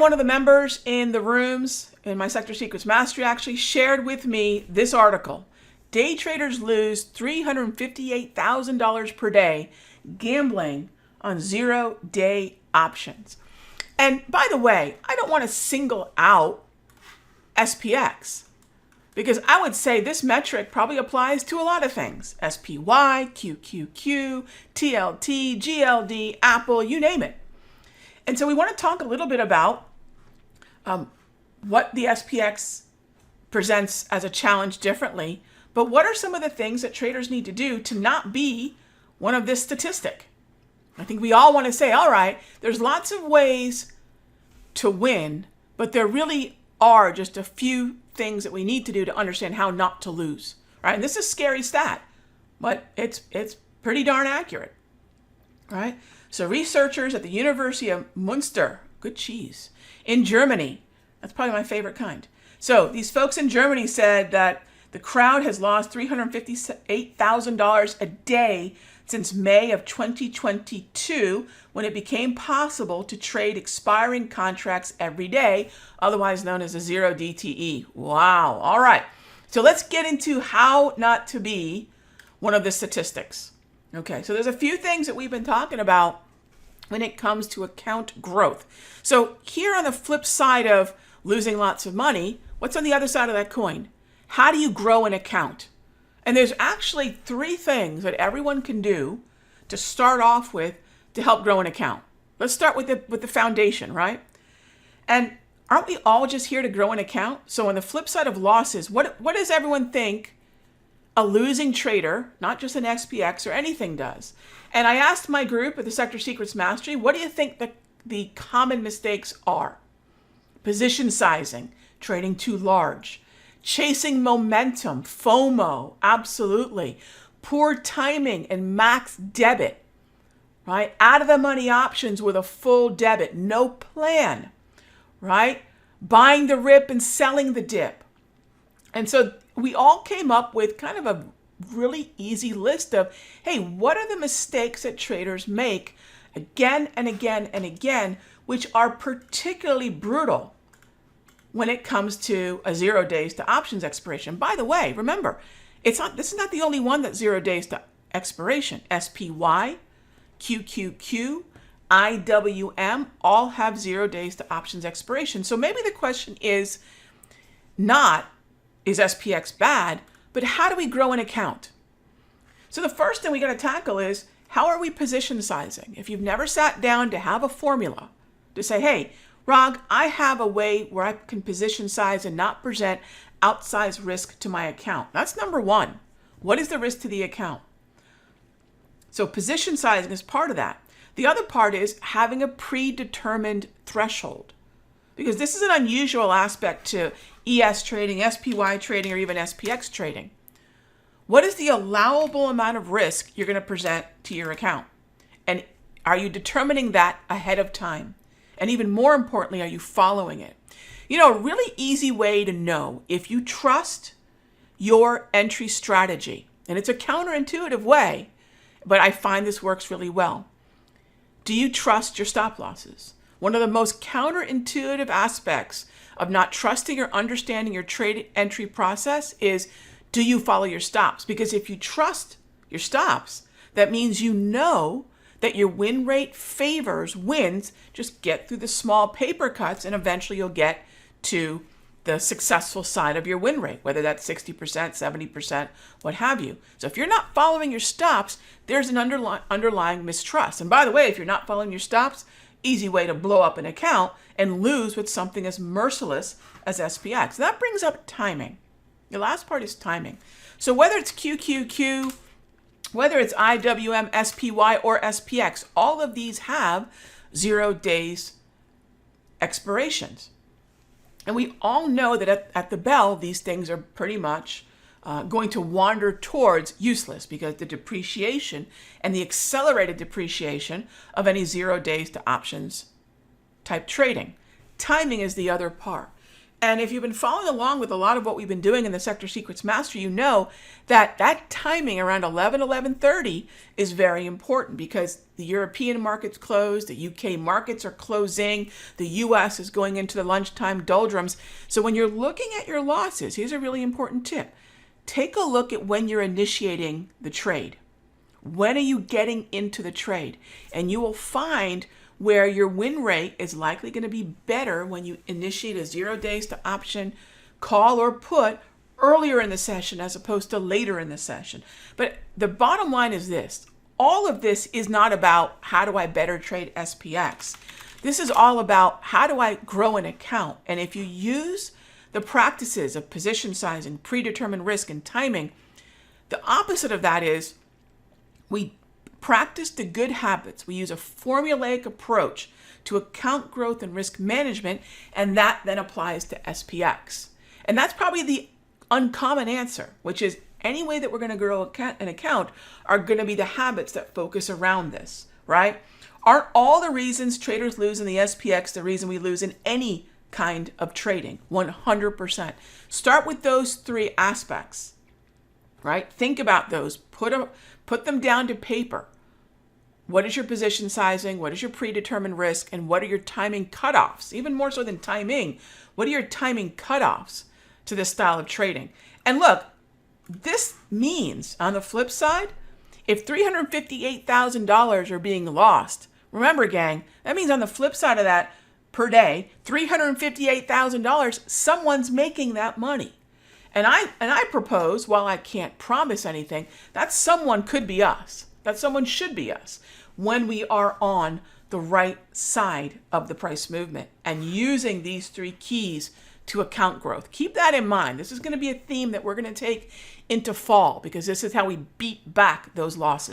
one of the members in the rooms in my Sector Secrets Mastery actually shared with me this article. Day traders lose $358,000 per day gambling on 0-day options. And by the way, I don't want to single out SPX because I would say this metric probably applies to a lot of things. SPY, QQQ, TLT, GLD, Apple, you name it. And so we want to talk a little bit about what the SPX presents as a challenge differently, but what are some of the things that traders need to do to not be one of this statistic? I think we all want to say, all right, there's lots of ways to win, but there really are just a few things that we need to do to understand how not to lose, right? And this is a scary stat, but it's pretty darn accurate, right? So researchers at the University of Münster, good cheese, in Germany, that's probably my favorite kind. So these folks in Germany said that the crowd has lost $358,000 a day since May of 2022, when it became possible to trade expiring contracts every day, otherwise known as a 0 DTE. Wow. All right. So let's get into how not to be one of the statistics. Okay. So there's a few things that we've been talking about when it comes to account growth. So here on the flip side of losing lots of money, what's on the other side of that coin? How do you grow an account? And there's actually 3 things that everyone can do to start off with to help grow an account. Let's start with the foundation, right? And aren't we all just here to grow an account? So on the flip side of losses, what does everyone think a losing trader, not just an SPX or anything, does? And I asked my group at the Sector Secrets Mastery, what do you think the common mistakes are? Position sizing, trading too large, chasing momentum, FOMO, absolutely. Poor timing and max debit, right? Out of the money options with a full debit, no plan, right? Buying the rip and selling the dip. And so we all came up with kind of a really easy list of, hey, what are the mistakes that traders make again and again and again, which are particularly brutal when it comes to a 0 days to options expiration. By the way, remember, this is not the only one that's 0 days to expiration. SPY, QQQ, IWM all have 0 days to options expiration. So maybe the question is not, is SPX bad, but how do we grow an account? So the first thing we got to tackle is, how are we position sizing? If you've never sat down to have a formula to say, hey, Rog, I have a way where I can position size and not present outsized risk to my account. That's number one. What is the risk to the account? So position sizing is part of that. The other part is having a predetermined threshold, because this is an unusual aspect to ES trading, SPY trading, or even SPX trading. What is the allowable amount of risk you're going to present to your account? And are you determining that ahead of time? And even more importantly, are you following it? You know, a really easy way to know if you trust your entry strategy, and it's a counterintuitive way, but I find this works really well. Do you trust your stop losses? One of the most counterintuitive aspects of not trusting or understanding your trade entry process is, do you follow your stops? Because if you trust your stops, that means you know that your win rate favors wins. Just get through the small paper cuts and eventually you'll get to the successful side of your win rate, whether that's 60%, 70%, what have you. So if you're not following your stops, there's an underlying mistrust. And by the way, if you're not following your stops, easy way to blow up an account and lose with something as merciless as SPX. That brings up timing. The last part is timing. So whether it's QQQ, whether it's IWM, SPY, or SPX, all of these have 0 days expirations. And we all know that at the bell, these things are pretty much going to wander towards useless, because the depreciation and the accelerated depreciation of any 0 days to options type trading. Timing is the other part. And if you've been following along with a lot of what we've been doing in the Sector Secrets Master, you know that that timing around 11:30 is very important because the European markets close, the UK markets are closing, the US is going into the lunchtime doldrums. So when you're looking at your losses, here's a really important tip. Take a look at when you're initiating the trade. When are you getting into the trade? And you will find where your win rate is likely going to be better when you initiate a 0 days to option call or put earlier in the session as opposed to later in the session. But the bottom line is this. All of this is not about how do I better trade SPX. This is all about how do I grow an account. And if you use the practices of position sizing, predetermined risk, and timing, the opposite of that is we practice the good habits. We use a formulaic approach to account growth and risk management, and that then applies to SPX. And that's probably the uncommon answer, which is any way that we're going to grow an account are going to be the habits that focus around this, right? Aren't all the reasons traders lose in the SPX the reason we lose in any kind of trading? 100%. Start with those three aspects, right? Think about those. Put them down to paper. What is your position sizing? What is your predetermined risk? And what are your timing cutoffs? Even more so than timing, what are your timing cutoffs to this style of trading? And look, this means on the flip side, if $358,000 are being lost, remember gang, that means on the flip side of that per day, $358,000, someone's making that money. And I propose, while I can't promise anything, that someone could be us. That someone should be us when we are on the right side of the price movement and using these three keys to account growth. Keep that in mind. This is going to be a theme that we're going to take into fall because this is how we beat back those losses.